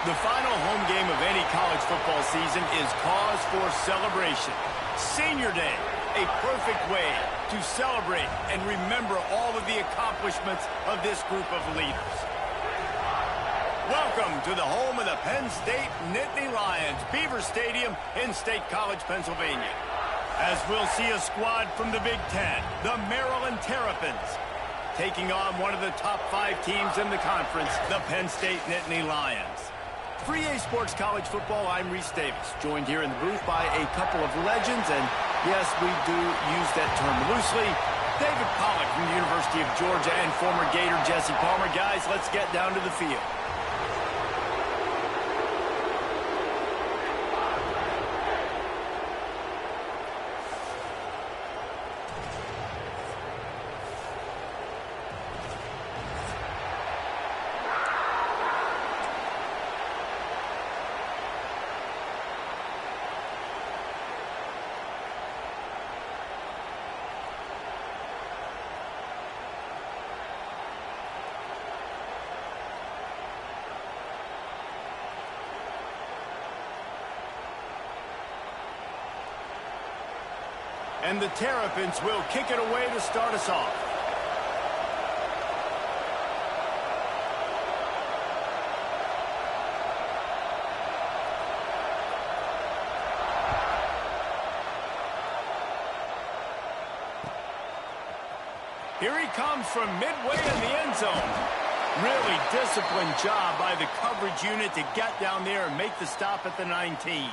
The final home game of any college football season is cause for celebration. Senior Day, a perfect way to celebrate and remember all of the accomplishments of this group of leaders. Welcome to the home of the Penn State Nittany Lions, Beaver Stadium in State College, Pennsylvania. As we'll see a squad from the Big Ten, the Maryland Terrapins, taking on one of the top 5 teams in the conference, the Penn State Nittany Lions. For EA Sports College Football, I'm Reese Davis, joined here in the booth by a couple of legends, and yes, we do use that term loosely. David Pollack from the University of Georgia and former Gator Jesse Palmer. Guys, let's get down to the field. And the Terrapins will kick it away to start us off. Here he comes from midway in the end zone. Really disciplined job by the coverage unit to get down there and make the stop at the 19.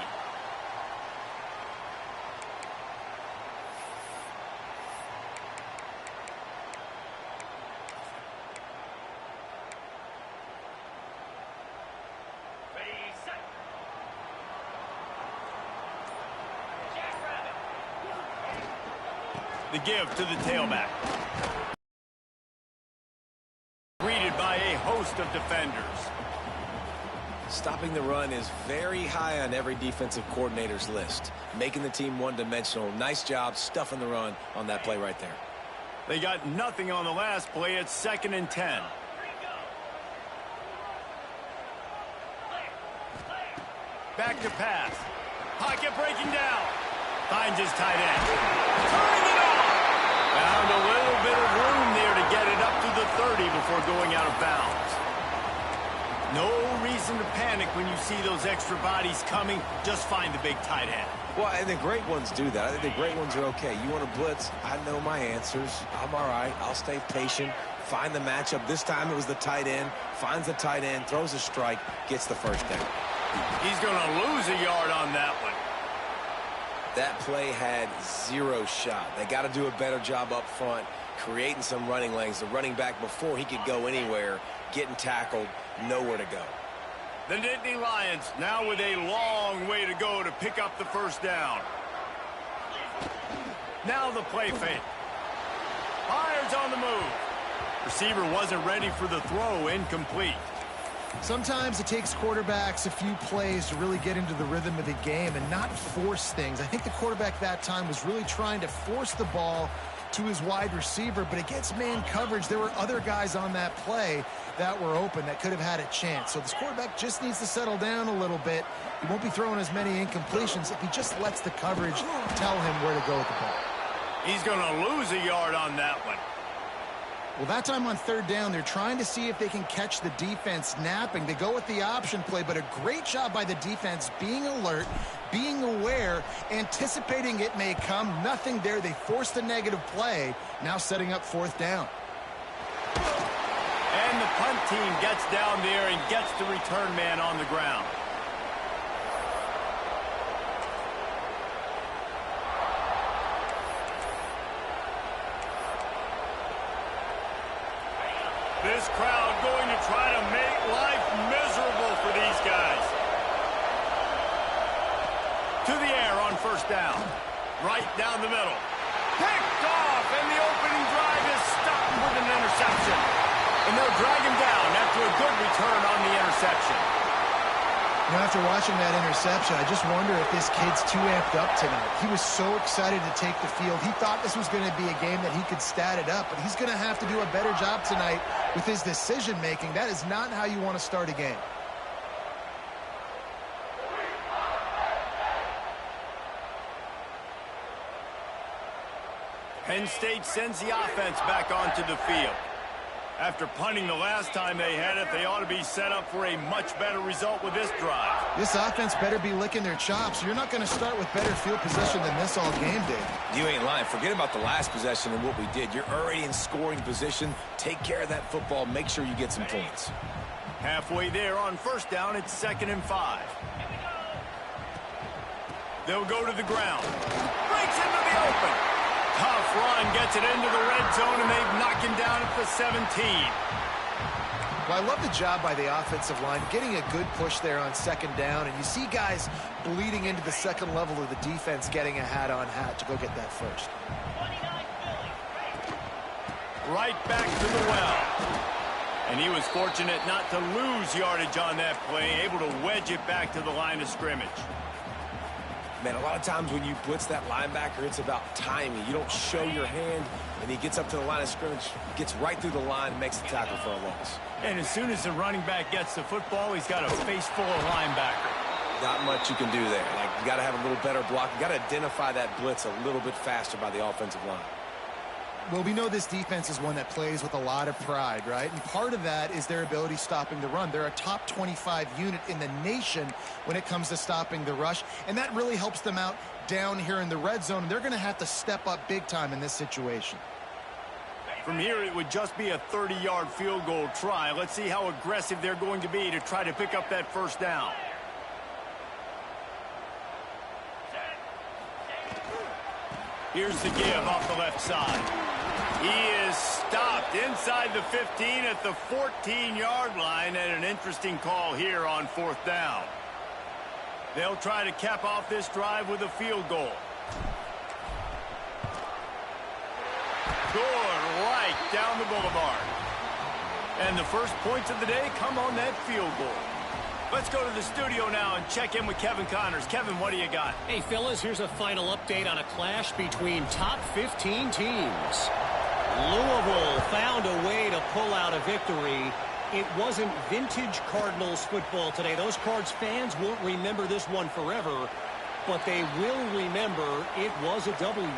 The give to the tailback. Greeted by a host of defenders. Stopping the run is very high on every defensive coordinator's list. Making the team one-dimensional. Nice job stuffing the run on that play right there. They got nothing on the last play. It's 2nd and 10. Back to pass. Pocket breaking down. Finds his tight end. Turning it on. Found a little bit of room there to get it up to the 30 before going out of bounds. No reason to panic when you see those extra bodies coming. Just find the big tight end. Well, and the great ones do that. I think the great ones are okay. You want to blitz? I know my answers. I'm all right. I'll stay patient. Find the matchup. This time it was the tight end. Finds the tight end, throws a strike, gets the first down. He's going to lose a yard on that one. That play had 0 shot. They got to do a better job up front, creating some running lanes. The running back, before he could go anywhere, getting tackled, nowhere to go. The Nittany Lions now with a long way to go to pick up the first down. Now the play fake. Fires on the move. Receiver wasn't ready for the throw, incomplete. Sometimes it takes quarterbacks a few plays to really get into the rhythm of the game and not force things. I think the quarterback that time was really trying to force the ball to his wide receiver, but against man coverage, there were other guys on that play that were open that could have had a chance. So this quarterback just needs to settle down a little bit. He won't be throwing as many incompletions if he just lets the coverage tell him where to go with the ball. He's going to lose a yard on that one. Well, that time on 3rd down, they're trying to see if they can catch the defense napping. They go with the option play, but a great job by the defense being alert, being aware, anticipating it may come. Nothing there. They forced a negative play, now setting up 4th down. And the punt team gets down there and gets the return man on the ground. This crowd going to try to make life miserable for these guys. To the air on 1st down. Right down the middle. Picked off, and the opening drive is stopped with an interception. And they'll drag him down after a good return on the interception. You know, after watching that interception, I just wonder if this kid's too amped up tonight. He was so excited to take the field. He thought this was going to be a game that he could stat it up, but he's going to have to do a better job tonight with his decision-making. That is not how you want to start a game. Penn State sends the offense back onto the field. After punting the last time they had it, they ought to be set up for a much better result with this drive. This offense better be licking their chops. You're not going to start with better field position than this all game, Dave. You ain't lying. Forget about the last possession and what we did. You're already in scoring position. Take care of that football. Make sure you get some points. Halfway there on first down, it's 2nd and 5. They'll go to the ground. Breaks into the open. Tough run gets it into the red zone, and they've knocked him down at the 17. Well, I love the job by the offensive line, getting a good push there on 2nd down, and you see guys bleeding into the second level of the defense, getting a hat-on-hat to go get that first. Right back to the well. And he was fortunate not to lose yardage on that play, able to wedge it back to the line of scrimmage. Man, a lot of times when you blitz that linebacker, it's about timing. You don't show your hand, and he gets up to the line of scrimmage, gets right through the line, and makes the tackle for a loss. And as soon as the running back gets the football, he's got a face full of linebacker. Not much you can do there. Like, you got to have a little better block. You got to identify that blitz a little bit faster by the offensive line. Well, we know this defense is one that plays with a lot of pride, right? And part of that is their ability stopping the run. They're a top 25 unit in the nation when it comes to stopping the rush, and that really helps them out down here in the red zone. They're going to have to step up big time in this situation. From here, it would just be a 30-yard field goal try. Let's see how aggressive they're going to be to try to pick up that first down. Here's the give off the left side. He is stopped inside the 15 at the 14-yard line, and an interesting call here on 4th down. They'll try to cap off this drive with a field goal. Good, right down the boulevard. And the first points of the day come on that field goal. Let's go to the studio now and check in with Kevin Connors. Kevin, what do you got? Hey, fellas, here's a final update on a clash between top 15 teams. Louisville found a way to pull out a victory. It wasn't vintage Cardinals football today. Those Cards fans won't remember this one forever, but they will remember it was a W.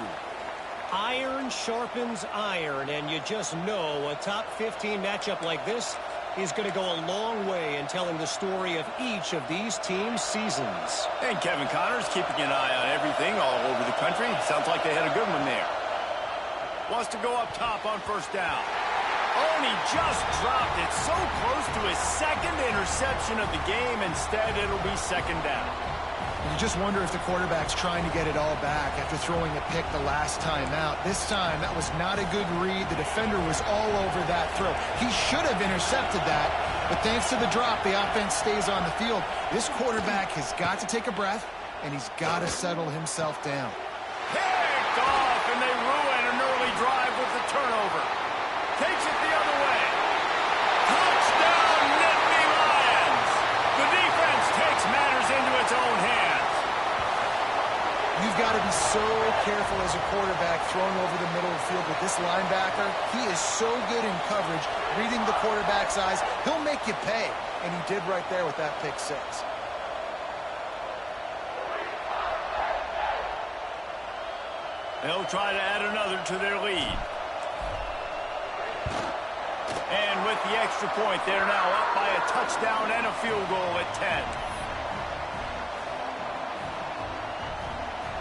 Iron sharpens iron, and you just know a top 15 matchup like this is going to go a long way in telling the story of each of these teams' seasons. And Kevin Connors keeping an eye on everything all over the country. Sounds like they had a good one there. Wants to go up top on first down. Oh, and he just dropped it so close to his second interception of the game. Instead, it'll be 2nd down. You just wonder if the quarterback's trying to get it all back after throwing a pick the last time out. This time, that was not a good read. The defender was all over that throw. He should have intercepted that, but thanks to the drop, the offense stays on the field. This quarterback has got to take a breath, and he's got to settle himself down. Picked off, and they ruin an early drive with the turnover. Takes it the other way. Touchdown, Nittany Lions! The defense takes matters into its own hands. You've got to be so careful as a quarterback throwing over the middle of the field with this linebacker. He is so good in coverage, reading the quarterback's eyes. He'll make you pay, and he did right there with that pick 6. They'll try to add another to their lead. And with the extra point, they're now up by a touchdown and a field goal at 10.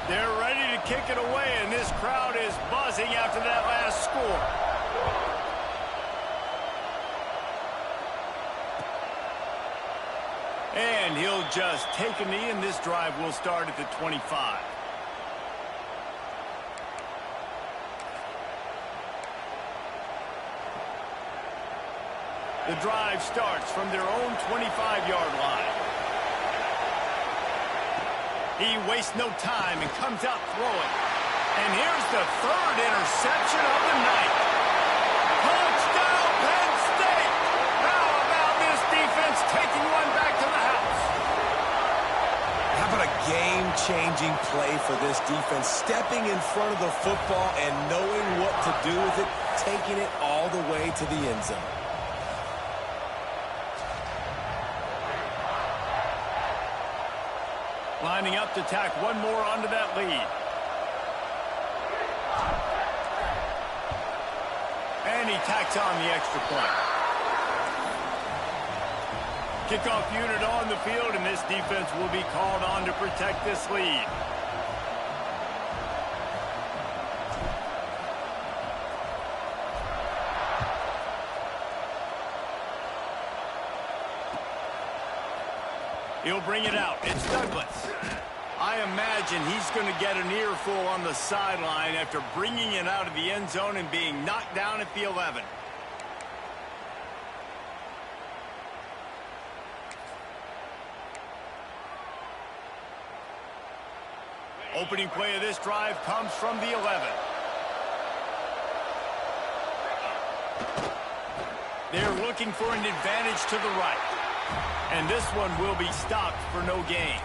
They're ready to kick it away, and this crowd is buzzing after that last score. And he'll just take a knee, and this drive will start at the 25. The drive starts from their own 25-yard line. He wastes no time and comes out throwing. And here's the 3rd interception of the night. Touchdown, Penn State! How about this defense taking one back to the house? How about a game-changing play for this defense? Stepping in front of the football and knowing what to do with it, taking it all the way to the end zone. Lining up to tack one more onto that lead. And he tacks on the extra point. Kickoff unit on the field, and this defense will be called on to protect this lead. He'll bring it out. It's Douglas. I imagine he's going to get an earful on the sideline after bringing it out of the end zone and being knocked down at the 11. Opening play of this drive comes from the 11. They're looking for an advantage to the right. And this one will be stopped for no gain.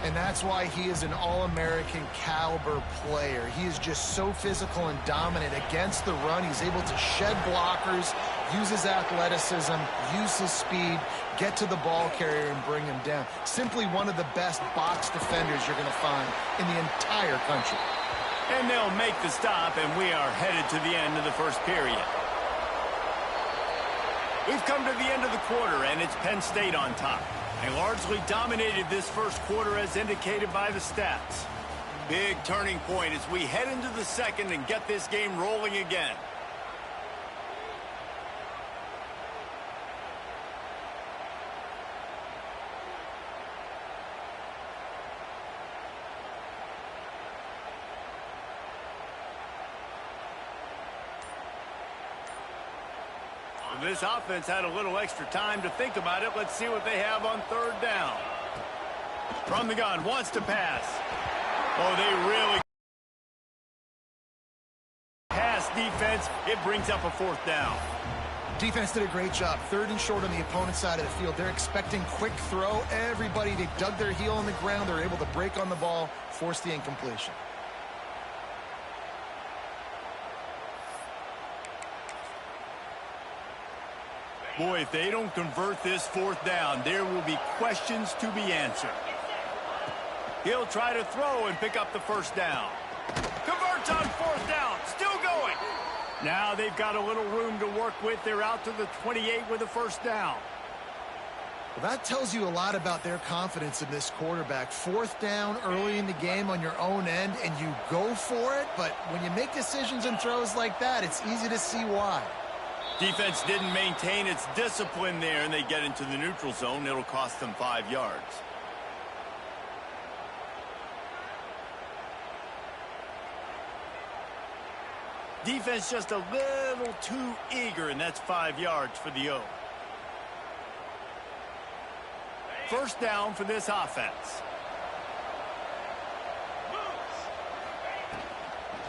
And that's why he is an All-American caliber player. He is just so physical and dominant against the run. He's able to shed blockers, use his athleticism, use his speed, get to the ball carrier and bring him down. Simply one of the best box defenders you're going to find in the entire country. And they'll make the stop, and we are headed to the end of the first period. We've come to the end of the quarter, and it's Penn State on top. They largely dominated this first quarter as indicated by the stats. Big turning point as we head into the second and get this game rolling again. This offense had a little extra time to think about it. Let's see what they have on third down. From the gun, wants to pass. Oh, they really pass defense. It brings up a fourth down. Defense did a great job. Third and short on the opponent's side of the field. They're expecting quick throw. Everybody, they dug their heel on the ground. They're able to break on the ball, force the incompletion. Boy, if they don't convert this fourth down, there will be questions to be answered. He'll try to throw and pick up the first down. Converts on fourth down. Still going. Now they've got a little room to work with. They're out to the 28 with a first down. Well, that tells you a lot about their confidence in this quarterback. Fourth down early in the game on your own end, and you go for it. But when you make decisions and throws like that, it's easy to see why. Defense didn't maintain its discipline there, and they get into the neutral zone. It'll cost them 5 yards. Defense just a little too eager, and that's 5 yards for the O. First down for this offense.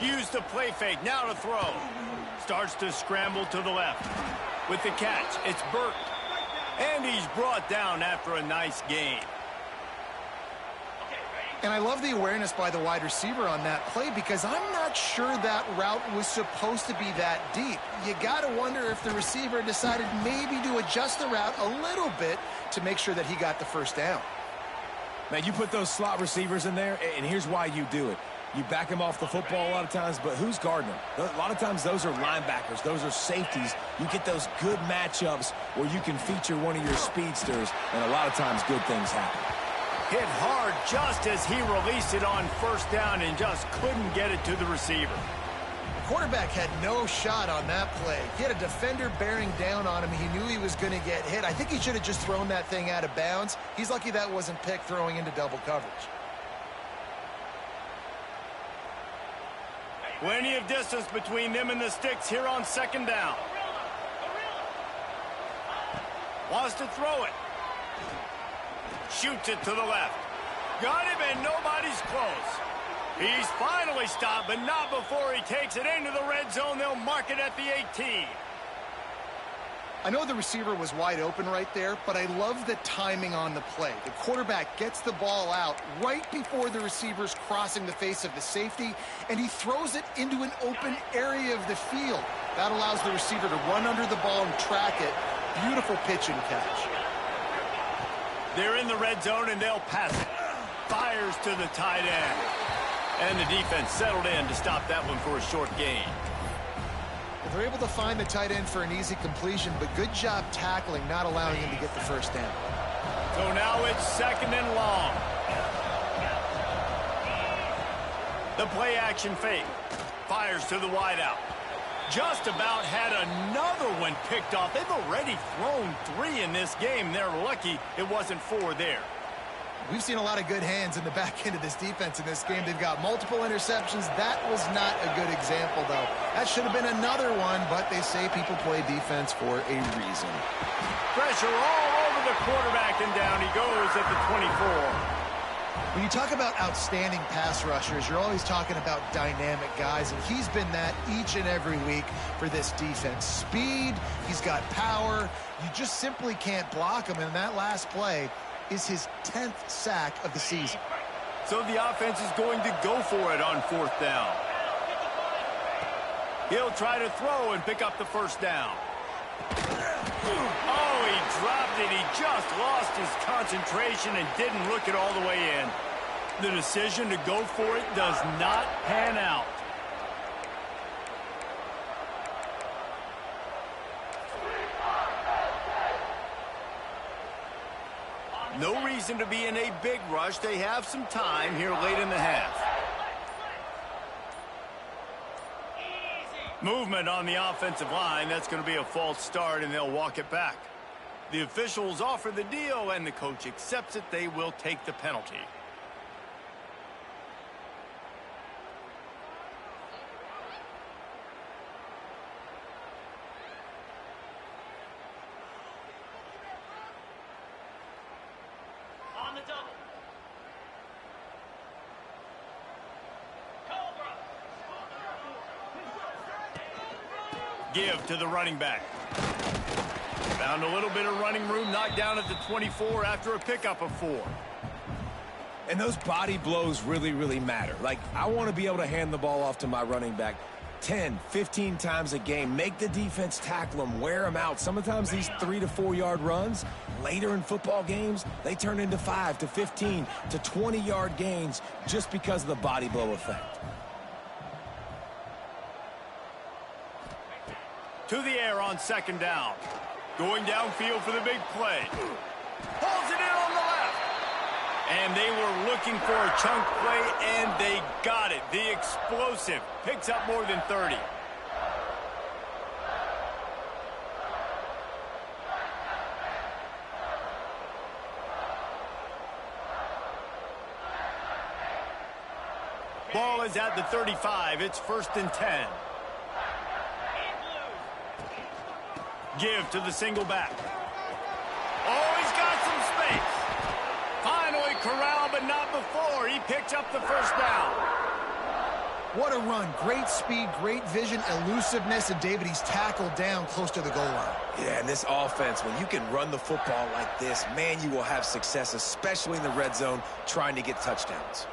Use the play fake, now to throw. Starts to scramble to the left. With the catch, it's Burt. And he's brought down after a nice gain. And I love the awareness by the wide receiver on that play because I'm not sure that route was supposed to be that deep. You got to wonder if the receiver decided maybe to adjust the route a little bit to make sure that he got the first down. Man, you put those slot receivers in there, and here's why you do it. You back them off the football a lot of times, but who's guarding them? A lot of times those are linebackers. Those are safeties. You get those good matchups where you can feature one of your speedsters, and a lot of times good things happen. Hit hard just as he released it on first down and just couldn't get it to the receiver. The quarterback had no shot on that play. He had a defender bearing down on him. He knew he was going to get hit. I think he should have just thrown that thing out of bounds. He's lucky that wasn't picked throwing into double coverage. Plenty of distance between them and the sticks here on second down. Wants to throw it. Shoots it to the left. Got him and nobody's close. He's finally stopped, but not before he takes it into the red zone. They'll mark it at the 18. I know the receiver was wide open right there, but I love the timing on the play. The quarterback gets the ball out right before the receiver's crossing the face of the safety, and he throws it into an open area of the field. That allows the receiver to run under the ball and track it. Beautiful pitch and catch. They're in the red zone, and they'll pass it. Fires to the tight end. And the defense settled in to stop that one for a short gain. Well, They're able to find the tight end for an easy completion, but good job tackling, not allowing him to get the first down. So now it's 2nd and long. The play action fake. Fires to the wideout. Just about had another one picked off. They've already thrown 3 in this game. They're lucky it wasn't 4 there. We've seen a lot of good hands in the back end of this defense in this game. They've got multiple interceptions. That was not a good example, though. That should have been another one, but they say people play defense for a reason. Pressure all over the quarterback, and down he goes at the 24. When you talk about outstanding pass rushers, you're always talking about dynamic guys, and he's been that each and every week for this defense. Speed, he's got power. You just simply can't block him, and that last play is his 10th sack of the season. So the offense is going to go for it on 4th down. He'll try to throw and pick up the first down. Oh, he dropped it. He just lost his concentration and didn't look it all the way in. The decision to go for it does not pan out. No reason to be in a big rush. They have some time here late in the half. Movement on the offensive line. That's going to be a false start, and they'll walk it back. The officials offer the deal, and the coach accepts it. They will take the penalty. Give to the running back. Found a little bit of running room, knocked down at the 24 after a pickup of 4. And those body blows really, really matter. Like, I want to be able to hand the ball off to my running back 10, 15 times a game. Make the defense tackle them, wear them out. Sometimes these 3 to 4 yard runs, later in football games, they turn into 5 to 15 to 20 yard gains just because of the body blow effect. To the air on 2nd down. Going downfield for the big play. Pulls it in on the left. And they were looking for a chunk play, and they got it. The explosive picks up more than 30. Ball is at the 35. It's 1st and 10. Give to the single back. Oh, he's got some space. Finally corralled, but not before. He picked up the first down. What a run. Great speed, great vision, elusiveness, and David, he's tackled down close to the goal line. Yeah, and this offense, when you can run the football like this, man, you will have success, especially in the red zone, trying to get touchdowns.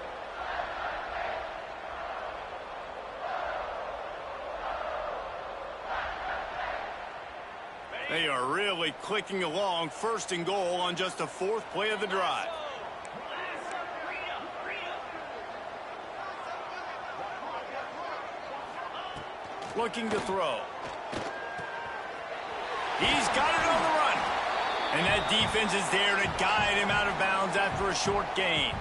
They are really clicking along. 1st and goal on just the 4th play of the drive. Looking to throw. He's got it on the run. And that defense is there to guide him out of bounds after a short gain.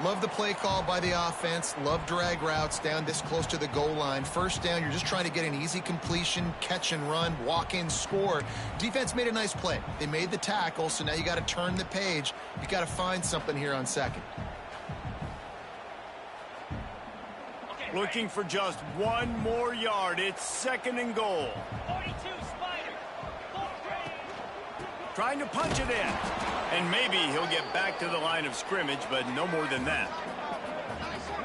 Love the play call by the offense. Love drag routes down this close to the goal line. 1st down, you're just trying to get an easy completion, catch and run, walk in, score. Defense made a nice play. They made the tackle, so now you got to turn the page. You got to find something here on 2nd. Looking for just 1 more yard. It's 2nd and goal. 42, Spider. Trying to punch it in. And maybe he'll get back to the line of scrimmage, but no more than that.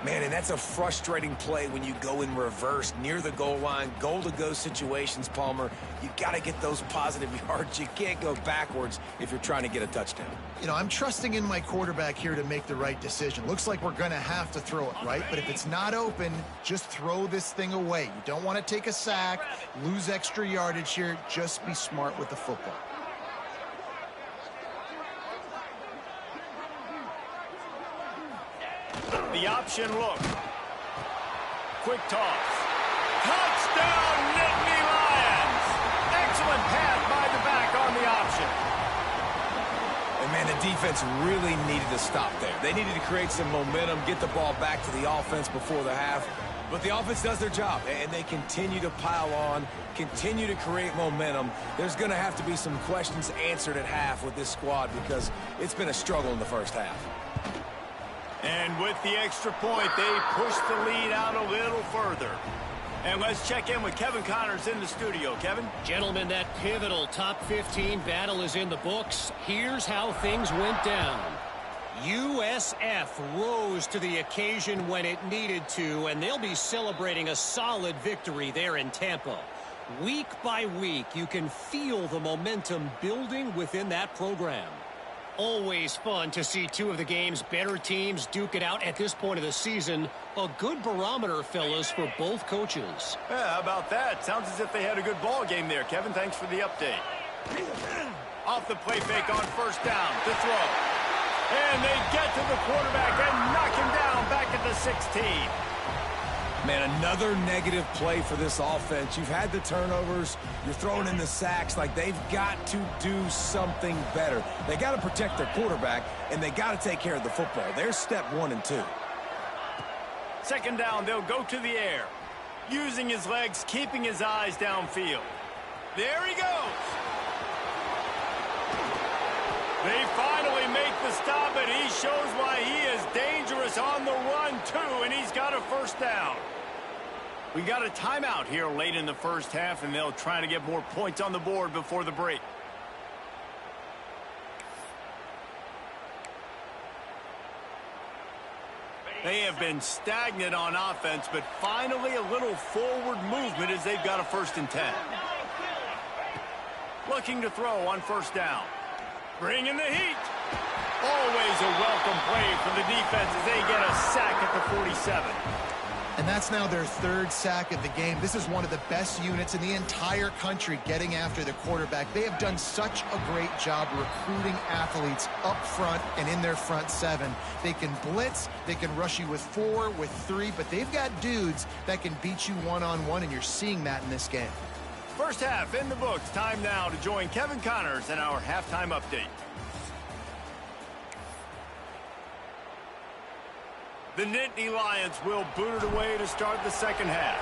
Man, and that's a frustrating play when you go in reverse near the goal line, goal-to-go situations, Palmer. You got to get those positive yards. You can't go backwards if you're trying to get a touchdown. You know, I'm trusting in my quarterback here to make the right decision. Looks like we're going to have to throw it, right? But if it's not open, just throw this thing away. You don't want to take a sack, lose extra yardage here. Just be smart with the football. The option look. Quick toss. Touchdown, Nittany And, man, the defense really needed to stop there. They needed to create some momentum, get the ball back to the offense before the half. But the offense does their job, and they continue to pile on, continue to create momentum. There's going to have to be some questions answered at half with this squad because it's been a struggle in the first half. And with the extra point, they push the lead out a little further. And let's check in with Kevin Connors in the studio. Kevin? Gentlemen, that pivotal top 15 battle is in the books. Here's how things went down. USF rose to the occasion when it needed to, and they'll be celebrating a solid victory there in Tampa. Week by week, you can feel the momentum building within that program. Always fun to see two of the game's better teams duke it out at this point of the season. A good barometer, fellas, for both coaches. Yeah, how about that? Sounds as if they had a good ball game there, Kevin. Thanks for the update. Off the play fake on first down to throw. And they get to the quarterback and knock him down back at the 16. Man, another negative play for this offense. You've had the turnovers. You're throwing in the sacks. Like, they've got to do something better. They got to protect their quarterback, and they got to take care of the football. There's step 1 and 2. Second down, they'll go to the air. Using his legs, keeping his eyes downfield. There he goes. They finally make the stop, and he shows why he is dangerous on the run, too, and he's got a first down. We got a timeout here late in the first half, and they'll try to get more points on the board before the break. They have been stagnant on offense, but finally a little forward movement as they've got a 1st and 10. Looking to throw on first down. Bringing the heat. Always a welcome play for the defense as they get a sack at the 47. And that's now their 3rd sack of the game. This is one of the best units in the entire country getting after the quarterback. They have done such a great job recruiting athletes up front and in their front 7. They can blitz, they can rush you with 4, with 3, but they've got dudes that can beat you one-on-one, and you're seeing that in this game. First half in the books. Time now to join Kevin Connors in our halftime update. The Nittany Lions will boot it away to start the second half.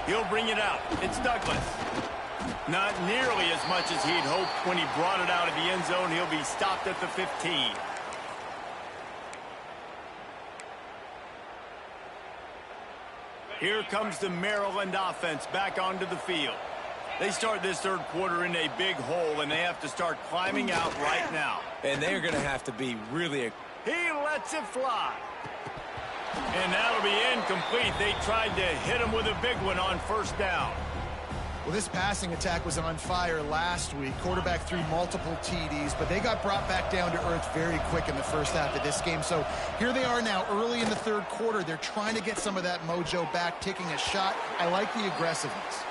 He'll bring it out. It's Douglas. Not nearly as much as he'd hoped when he brought it out of the end zone. He'll be stopped at the 15. Here comes the Maryland offense back onto the field. They start this third quarter in a big hole, and they have to start climbing out right now. And they're going to have to be really... He lets it fly. And that'll be incomplete. They tried to hit him with a big one on first down. Well, this passing attack was on fire last week. Quarterback threw multiple TDs, but they got brought back down to earth very quick in the first half of this game. So here they are now early in the third quarter. They're trying to get some of that mojo back, taking a shot. I like the aggressiveness.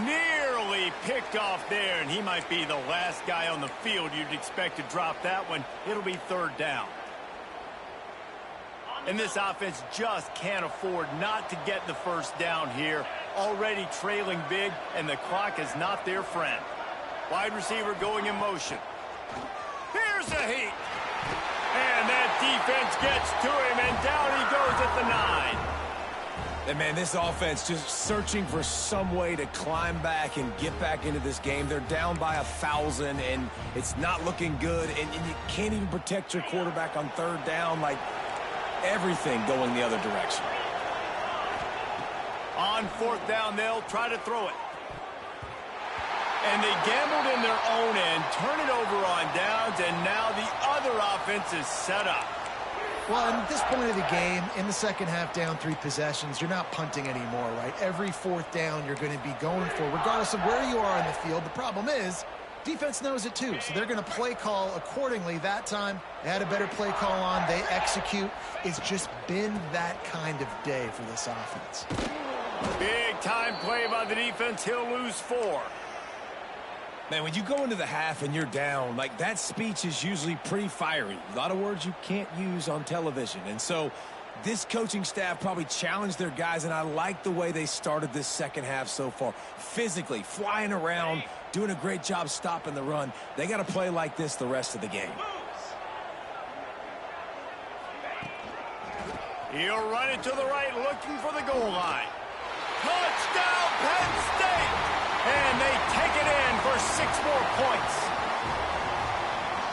Nearly picked off there, and he might be the last guy on the field you'd expect to drop that one. It'll be third down. And this offense just can't afford not to get the first down here. Already trailing big, and the clock is not their friend. Wide receiver going in motion. Here's the heat. And that defense gets to him, and down he goes at the 9. And, man, this offense just searching for some way to climb back and get back into this game. They're down by 1,000, and it's not looking good. And you can't even protect your quarterback on third down. Like, everything going the other direction. On fourth down, they'll try to throw it. And they gambled in their own end, turn it over on downs, and now the other offense is set up. Well, at this point of the game, in the second half, down 3 possessions, you're not punting anymore, right? Every fourth down you're going to be going for, regardless of where you are on the field. The problem is, defense knows it too, so they're going to play call accordingly. That time, they had a better play call on. They execute. It's just been that kind of day for this offense. Big time play by the defense. He'll lose 4. Man, when you go into the half and you're down, like, that speech is usually pretty fiery. A lot of words you can't use on television. And so This coaching staff probably challenged their guys, and I like the way they started this second half so far. Physically, flying around, doing a great job stopping the run. They got to play like this the rest of the game. He'll run it to the right, looking for the goal line. Touchdown, Penn State! And they take it in for 6 more points.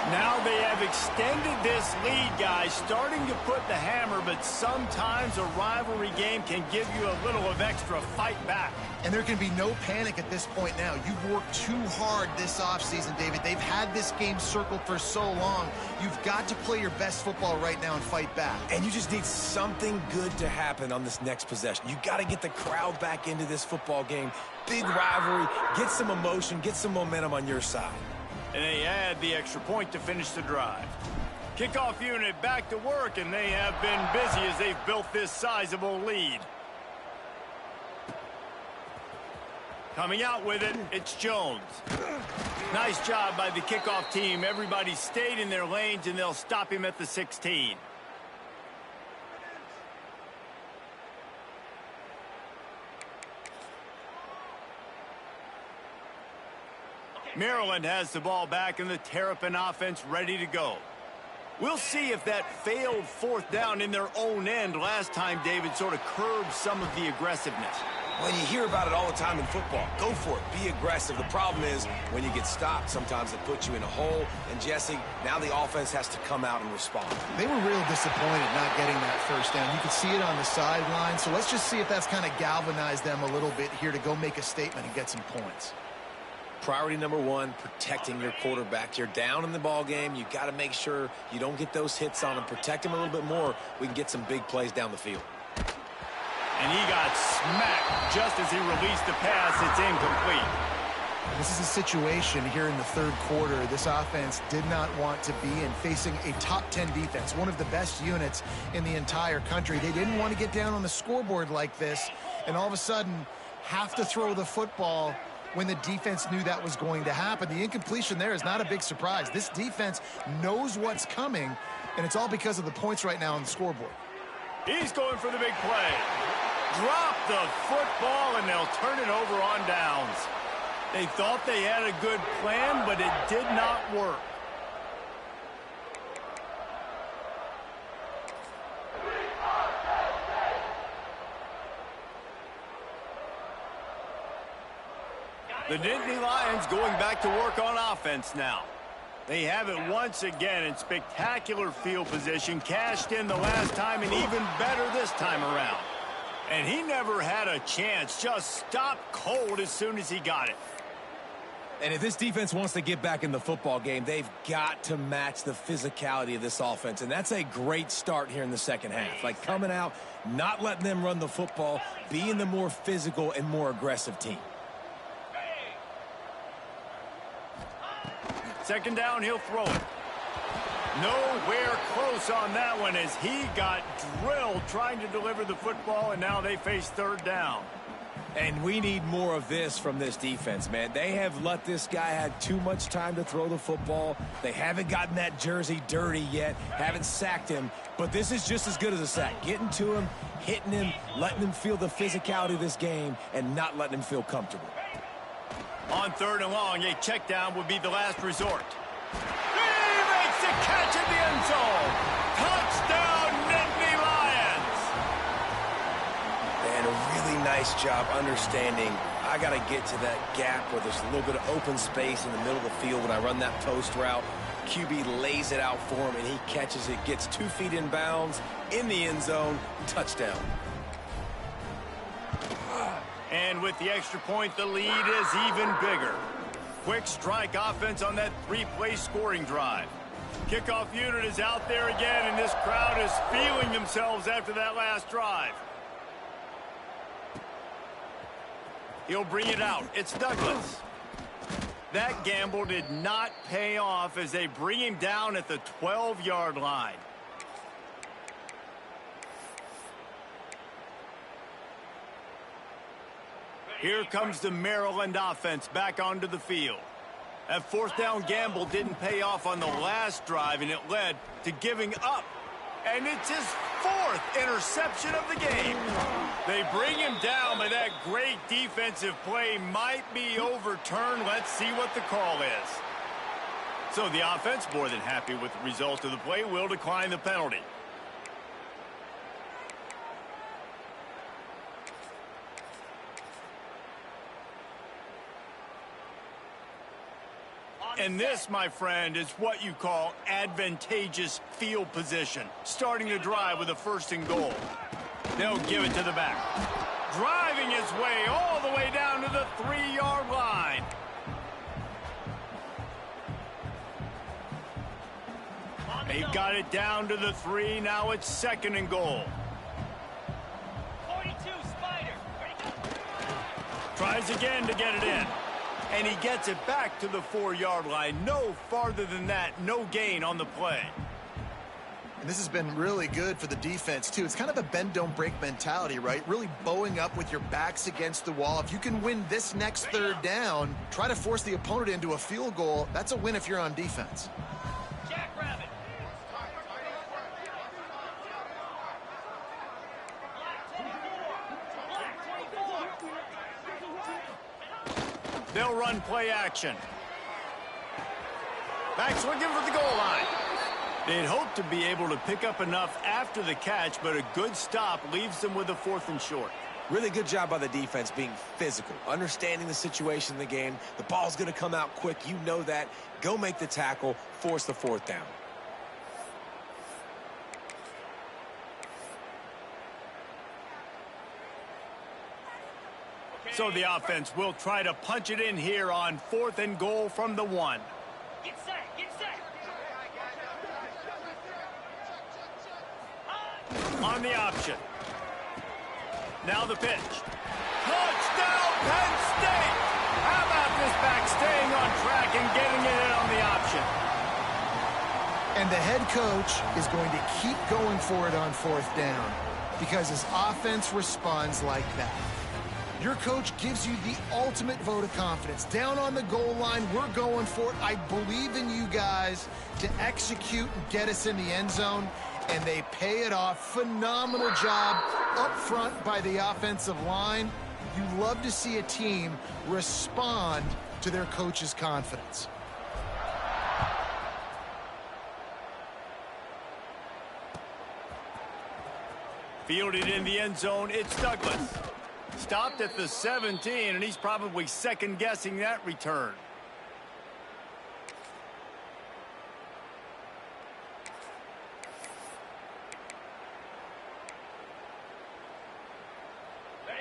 Now they have extended this lead, guys, starting to put the hammer, but sometimes a rivalry game can give you a little of extra fight back. And there can be no panic at this point now. You've worked too hard this offseason, David. They've had this game circled for so long. You've got to play your best football right now and fight back. And you just need something good to happen on this next possession. You got to get the crowd back into this football game. Big rivalry, get some emotion, get some momentum on your side. And they add the extra point to finish the drive. Kickoff unit back to work, and they have been busy as they've built this sizable lead. Coming out with it, it's Jones. Nice job by the kickoff team. Everybody stayed in their lanes, and they'll stop him at the 16. Maryland has the ball back, and the Terrapin offense ready to go. We'll see if that failed 4th down in their own end last time, David, sort of curbed some of the aggressiveness. Well, you hear about it all the time in football. Go for it. Be aggressive. The problem is when you get stopped, sometimes it puts you in a hole. And, Jesse, now the offense has to come out and respond. They were real disappointed not getting that 1st down. You could see it on the sideline. So let's just see if that's kind of galvanized them a little bit here to go make a statement and get some points. Priority number 1, protecting your quarterback. You're down in the ball game. You got to make sure you don't get those hits on him. Protect him a little bit more. We can get some big plays down the field. And he got smacked just as he released the pass. It's incomplete. This is a situation here in the 3rd quarter this offense did not want to be in, facing a top 10 defense, one of the best units in the entire country. They didn't want to get down on the scoreboard like this and all of a sudden have to throw the football when the defense knew that was going to happen. The incompletion there is not a big surprise. This defense knows what's coming, and it's all because of the points right now on the scoreboard. He's going for the big play. Drop the football, and they'll turn it over on downs. They thought they had a good plan, but it did not work. The Nittany Lions going back to work on offense now. They have it once again in spectacular field position, cashed in the last time, and even better this time around. And he never had a chance, just stopped cold as soon as he got it. And if this defense wants to get back in the football game, they've got to match the physicality of this offense. And that's a great start here in the second half. Like coming out, not letting them run the football, being the more physical and more aggressive team. 2nd down, he'll throw it. Nowhere close on that one as he got drilled trying to deliver the football, and now they face 3rd down. And we need more of this from this defense, man. They have let this guy have too much time to throw the football. They haven't gotten that jersey dirty yet, haven't sacked him. But this is just as good as a sack. Getting to him, hitting him, letting him feel the physicality of this game, and not letting him feel comfortable. On 3rd and long, a check down would be the last resort. He makes the catch in the end zone. Touchdown, Nittany Lions. And a really nice job understanding I got to get to that gap where there's a little bit of open space in the middle of the field when I run that post route. QB lays it out for him, and he catches it, gets 2 feet in bounds, in the end zone, touchdown. And with the extra point, the lead is even bigger. Quick strike offense on that 3-play scoring drive. Kickoff unit is out there again, and this crowd is feeling themselves after that last drive. He'll bring it out. It's Douglas. That gamble did not pay off as they bring him down at the 12-yard line. Here comes the Maryland offense back onto the field. That 4th down gamble didn't pay off on the last drive, and it led to giving up. And it's his fourth interception of the game. They bring him down, but that great defensive play might be overturned. Let's see what the call is. So the offense, more than happy with the result of the play, will decline the penalty. And this, my friend, is what you call advantageous field position. Starting the drive with a 1st and goal. They'll give it to the back. Driving his way all the way down to the 3-yard line. They've got it down to the 3. Now it's 2nd and goal. 42, Spider. Tries again to get it in. And he gets it back to the 4-yard line. No farther than that. No gain on the play. And this has been really good for the defense, too. It's kind of a bend-don't-break mentality, right? Really bowing up with your backs against the wall. If you can win this next 3rd down, try to force the opponent into a field goal. That's a win if you're on defense. Jackrabbit. They'll run play action. Back's looking for the goal line. They'd hope to be able to pick up enough after the catch, but a good stop leaves them with a 4th and short. Really good job by the defense being physical, understanding the situation in the game. The ball's going to come out quick. You know that. Go make the tackle, force the 4th down. So the offense will try to punch it in here on 4th and goal from the 1. Get set, get set. On the option. Now the pitch. Touchdown, Penn State! How about this back staying on track and getting it in on the option? And the head coach is going to keep going for it on 4th down because his offense responds like that. Your coach gives you the ultimate vote of confidence. Down on the goal line, we're going for it. I believe in you guys to execute and get us in the end zone, and they pay it off. Phenomenal job up front by the offensive line. You love to see a team respond to their coach's confidence. Fielded in the end zone, it's Douglas. Stopped at the 17, and he's probably second-guessing that return.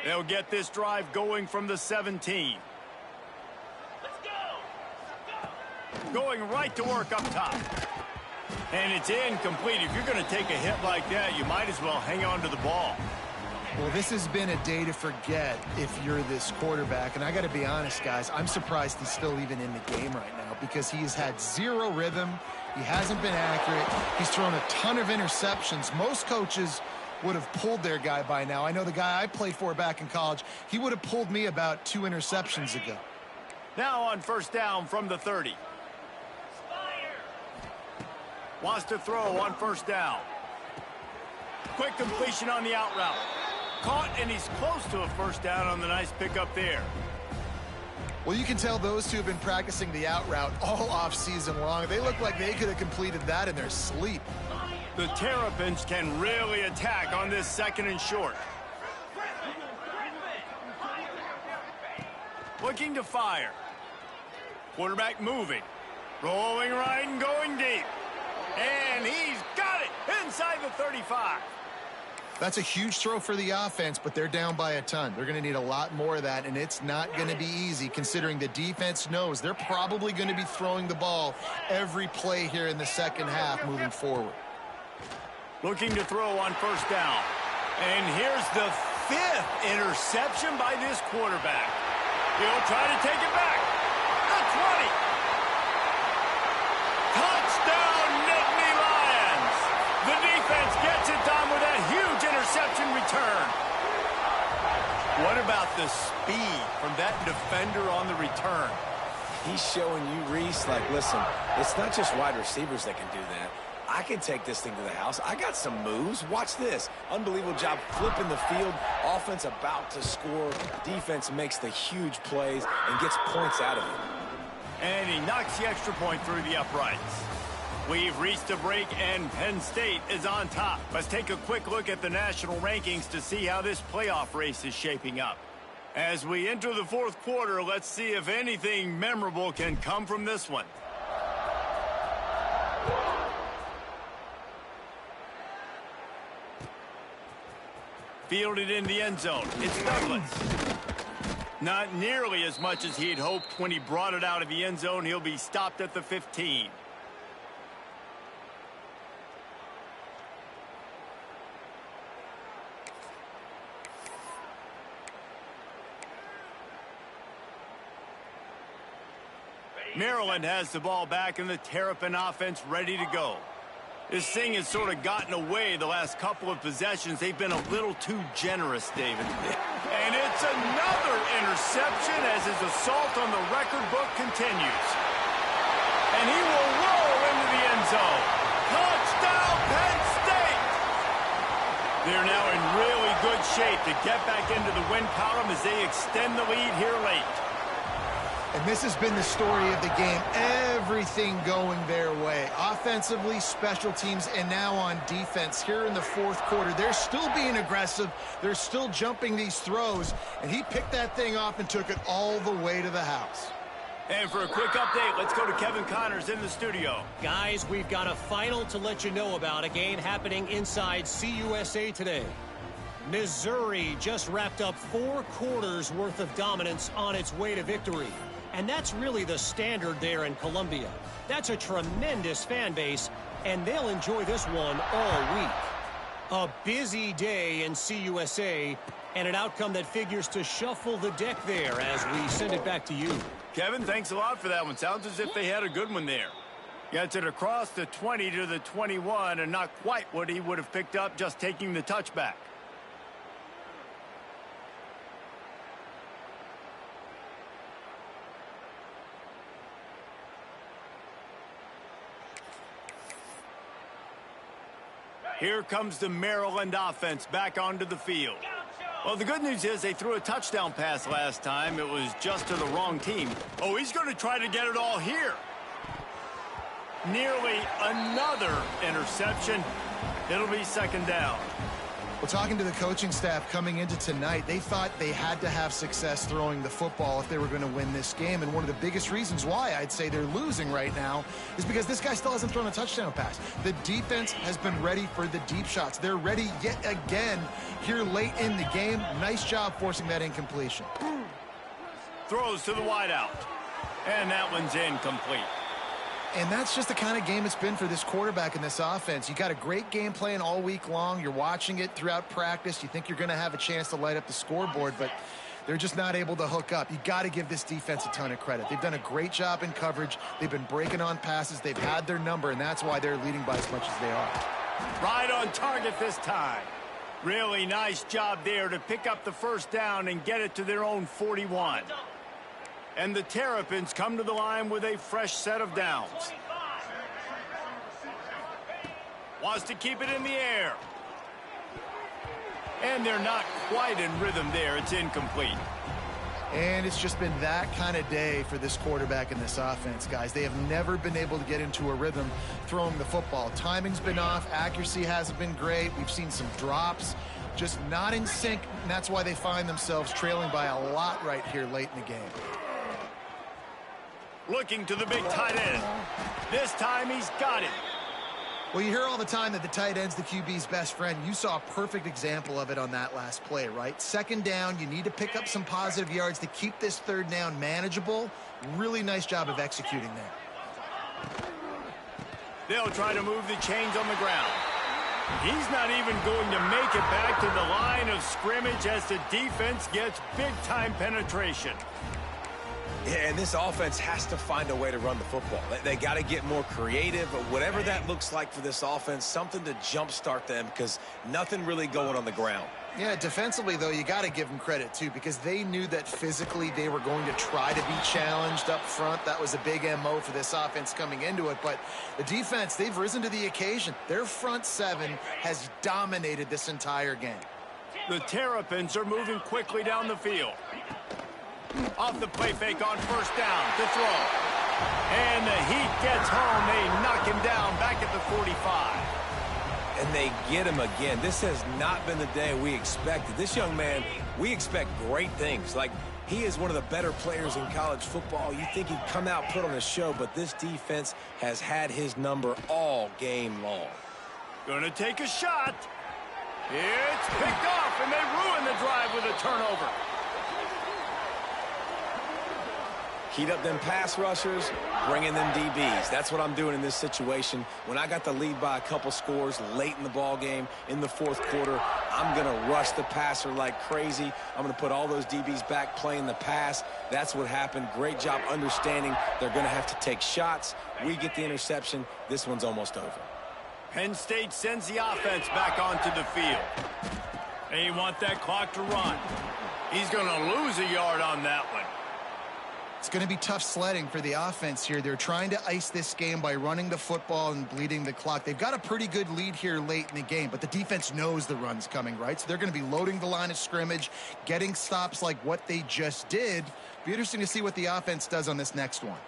They'll get this drive going from the 17. Let's go. Going right to work up top. And it's incomplete. If you're going to take a hit like that, you might as well hang on to the ball. Well, this has been a day to forget if you're this quarterback. And I got to be honest, guys, I'm surprised he's still even in the game right now because he has had zero rhythm. He hasn't been accurate. He's thrown a ton of interceptions. Most coaches would have pulled their guy by now. I know the guy I played for back in college, he would have pulled me about 2 interceptions ago. Now on 1st down from the 30. Wants to throw on 1st down. Quick completion on the out route. Caught, and he's close to a 1st down on the nice pickup there. Well, you can tell those two have been practicing the out route all off season long. They look like they could have completed that in their sleep. The Terrapins can really attack on this 2nd and short. Looking to fire. Quarterback moving. Rolling right and going deep. And he's got it inside the 35. That's a huge throw for the offense, but they're down by a ton. They're going to need a lot more of that, and it's not going to be easy considering the defense knows they're probably going to be throwing the ball every play here in the 2nd half moving forward. Looking to throw on 1st down. And here's the 5th interception by this quarterback. He'll try to take it back. The 20. Touchdown, Nittany Lions. The defense gets it done with a huge interception return. What about the speed from that defender on the return? He's showing you, Reese, like, listen, it's not just wide receivers that can do that. I can take this thing to the house. I got some moves. Watch this. Unbelievable job flipping the field. Offense about to score. Defense makes the huge plays and gets points out of it. And he knocks the extra point through the uprights. We've reached a break, and Penn State is on top. Let's take a quick look at the national rankings to see how this playoff race is shaping up. As we enter the fourth quarter, let's see if anything memorable can come from this one. Fielded in the end zone. It's Douglas. Not nearly as much as he'd hoped when he brought it out of the end zone. He'll be stopped at the 15. Maryland has the ball back and the Terrapin offense ready to go. This thing has sort of gotten away the last couple of possessions. They've been a little too generous, David. And it's another interception as his assault on the record book continues. And he will roll into the end zone. Touchdown, Penn State! They're now in really good shape to get back into the win column as they extend the lead here late. And this has been the story of the game. Everything going their way. Offensively, special teams, and now on defense here in the fourth quarter. They're still being aggressive. They're still jumping these throws. And he picked that thing off and took it all the way to the house. And for a quick update, let's go to Kevin Connors in the studio. Guys, we've got a final to let you know about. A game happening inside CUSA today. Missouri just wrapped up 4 quarters worth of dominance on its way to victory. And that's really the standard there in Columbia. That's a tremendous fan base, and they'll enjoy this one all week. A busy day in CUSA, and an outcome that figures to shuffle the deck there as we send it back to you. Kevin, thanks a lot for that one. Sounds as if they had a good one there. Gets it across the 20 to the 21, and not quite what he would have picked up just taking the touchback. Here comes the Maryland offense back onto the field. Well, the good news is they threw a touchdown pass last time. It was just to the wrong team. Oh, he's going to try to get it all here. Nearly another interception. It'll be second down. Well, talking to the coaching staff coming into tonight, they thought they had to have success throwing the football if they were going to win this game. And one of the biggest reasons why I'd say they're losing right now is because this guy still hasn't thrown a touchdown pass. The defense has been ready for the deep shots. They're ready yet again here late in the game. Nice job forcing that incompletion. Throws to the wideout. And that one's incomplete. And that's just the kind of game it's been for this quarterback in this offense. You got a great game plan all week long. You're watching it throughout practice. You think you're going to have a chance to light up the scoreboard, but they're just not able to hook up. You got to give this defense a ton of credit. They've done a great job in coverage. They've been breaking on passes. They've had their number, and that's why they're leading by as much as they are. Right on target this time. Really nice job there to pick up the first down and get it to their own 41. And the Terrapins come to the line with a fresh set of downs. Wants to keep it in the air. And they're not quite in rhythm there. It's incomplete. And it's just been that kind of day for this quarterback and this offense, guys. They have never been able to get into a rhythm throwing the football. Timing's been off. Accuracy hasn't been great. We've seen some drops. Just not in sync, and that's why they find themselves trailing by a lot right here late in the game. Looking to the big tight end. This time he's got it. Well, you hear all the time that the tight end's the QB's best friend. You saw a perfect example of it on that last play, right? Second down, you need to pick up some positive yards to keep this third down manageable. Really nice job of executing there. They'll try to move the chains on the ground. He's not even going to make it back to the line of scrimmage as the defense gets big-time penetration. Yeah, and this offense has to find a way to run the football. They got to get more creative, but whatever that looks like for this offense, something to jumpstart them because nothing really going on the ground. Yeah, defensively, though, you got to give them credit, too, because they knew that physically they were going to try to be challenged up front. That was a big MO for this offense coming into it. But the defense, they've risen to the occasion. Their front seven has dominated this entire game. The Terrapins are moving quickly down the field. Off the play fake on first down to throw. And the Heat gets home. They knock him down back at the 45. And they get him again. This has not been the day we expected. This young man, we expect great things. Like, he is one of the better players in college football. You think he'd come out, put on a show, but this defense has had his number all game long. Gonna take a shot. It's picked off, and they ruin the drive with a turnover. Heat up them pass rushers, bring in them DBs. That's what I'm doing in this situation. When I got the lead by a couple scores late in the ball game, in the fourth quarter, I'm going to rush the passer like crazy. I'm going to put all those DBs back playing the pass. That's what happened. Great job understanding they're going to have to take shots. We get the interception. This one's almost over. Penn State sends the offense back onto the field. They want that clock to run. He's going to lose a yard on that one. It's going to be tough sledding for the offense here. They're trying to ice this game by running the football and bleeding the clock. They've got a pretty good lead here late in the game, but the defense knows the run's coming, right? So they're going to be loading the line of scrimmage, getting stops like what they just did. Be interesting to see what the offense does on this next one.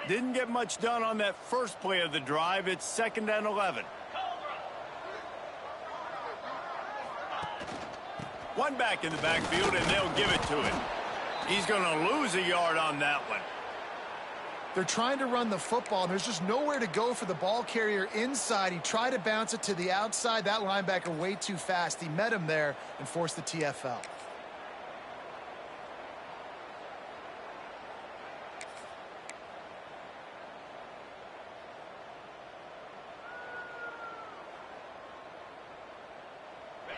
Didn't get much done on that first play of the drive. It's 2nd and 11. One back in the backfield, and they'll give it to him. He's going to lose a yard on that one. They're trying to run the football, and there's just nowhere to go for the ball carrier inside. He tried to bounce it to the outside. That linebacker way too fast. He met him there and forced the TFL.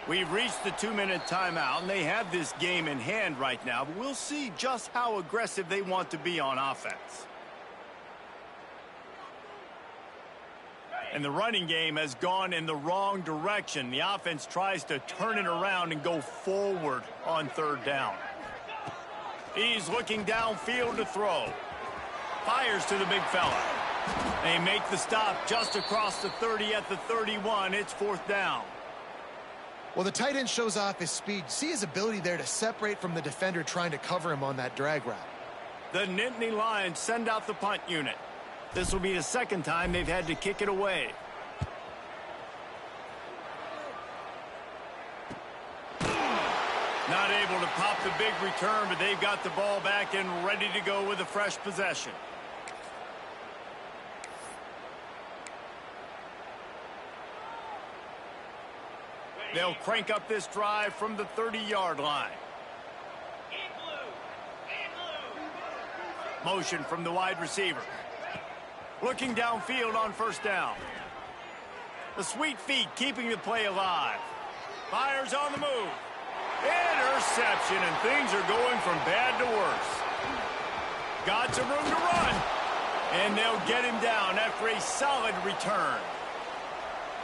We've reached the 2-minute timeout, and they have this game in hand right now, but we'll see just how aggressive they want to be on offense. And the running game has gone in the wrong direction. The offense tries to turn it around and go forward on 3rd down. He's looking downfield to throw. Fires to the big fella. They make the stop just across the 30 at the 31. It's 4th down. Well, the tight end shows off his speed. See his ability there to separate from the defender trying to cover him on that drag route. The Nittany Lions send out the punt unit. This will be the 2nd time they've had to kick it away. Not able to pop the big return, but they've got the ball back and ready to go with a fresh possession. They'll crank up this drive from the 30-yard line. Motion from the wide receiver. Looking downfield on 1st down. The sweet feet keeping the play alive. Fires on the move. Interception, and things are going from bad to worse. Got some room to run. And they'll get him down after a solid return.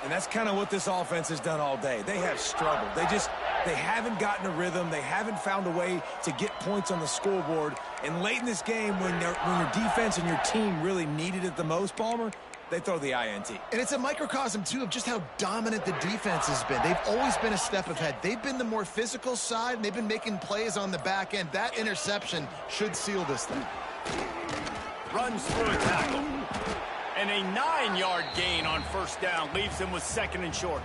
And that's kind of what this offense has done all day. They have struggled. They haven't gotten a rhythm. They haven't found a way to get points on the scoreboard. And late in this game, when your defense and your team really needed it the most, Palmer, they throw the INT. And it's a microcosm, too, of just how dominant the defense has been. They've always been a step ahead. They've been the more physical side, and they've been making plays on the back end. That interception should seal this thing. Runs through a tackle. And a 9-yard gain on 1st down leaves him with 2nd and short.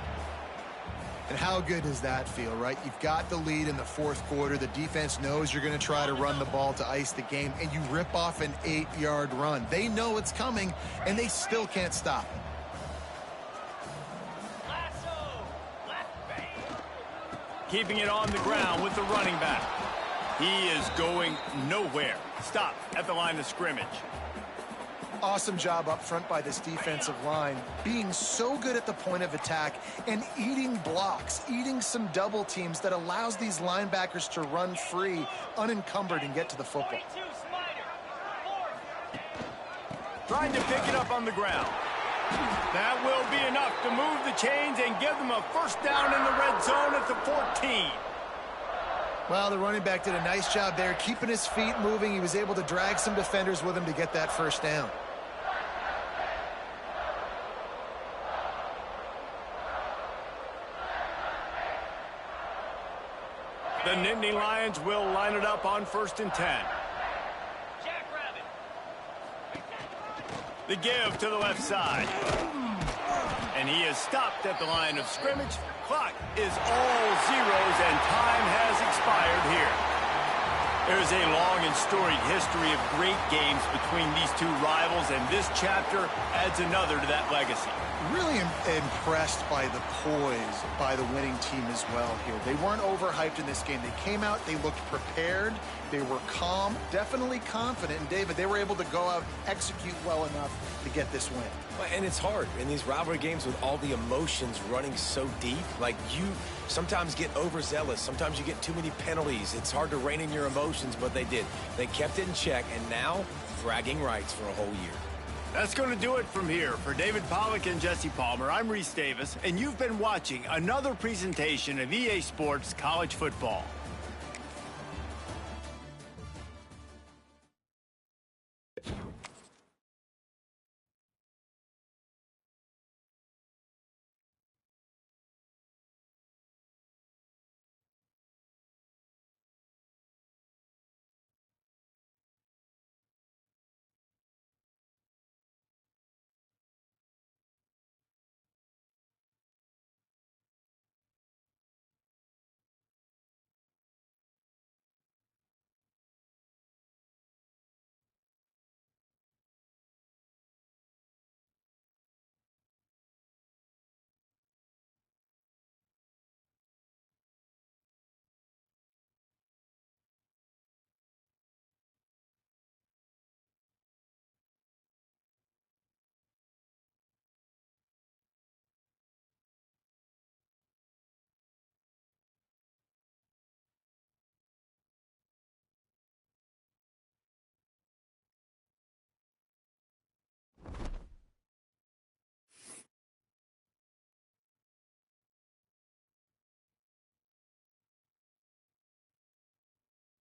And how good does that feel, right? You've got the lead in the 4th quarter. The defense knows you're going to try to run the ball to ice the game, and you rip off an 8-yard run. They know it's coming, and they still can't stop it. Keeping it on the ground with the running back. He is going nowhere. Stop at the line of scrimmage. Awesome job up front by this defensive line, being so good at the point of attack and eating blocks, eating some double teams that allows these linebackers to run free, unencumbered, and get to the football. Trying to pick it up on the ground. That will be enough to move the chains and give them a first down in the red zone at the 14. Well, the running back did a nice job there, keeping his feet moving. He was able to drag some defenders with him to get that first down. The Nittany Lions will line it up on 1st and 10. Jackrabbit. The give to the left side. And he is stopped at the line of scrimmage. Clock is all zeros and time has expired here. There's a long and storied history of great games between these two rivals, and this chapter adds another to that legacy. Really impressed by the poise by the winning team as well here. They weren't overhyped in this game. They came out, they looked prepared, they were calm, definitely confident. And David, they were able to go out and execute well enough to get this win. And it's hard in these rivalry games with all the emotions running so deep. Like, you sometimes get overzealous. Sometimes you get too many penalties. It's hard to rein in your emotions, but they did. They kept it in check, and now bragging rights for a whole year. That's going to do it from here. For David Pollack and Jesse Palmer, I'm Reese Davis, and you've been watching another presentation of EA Sports College Football.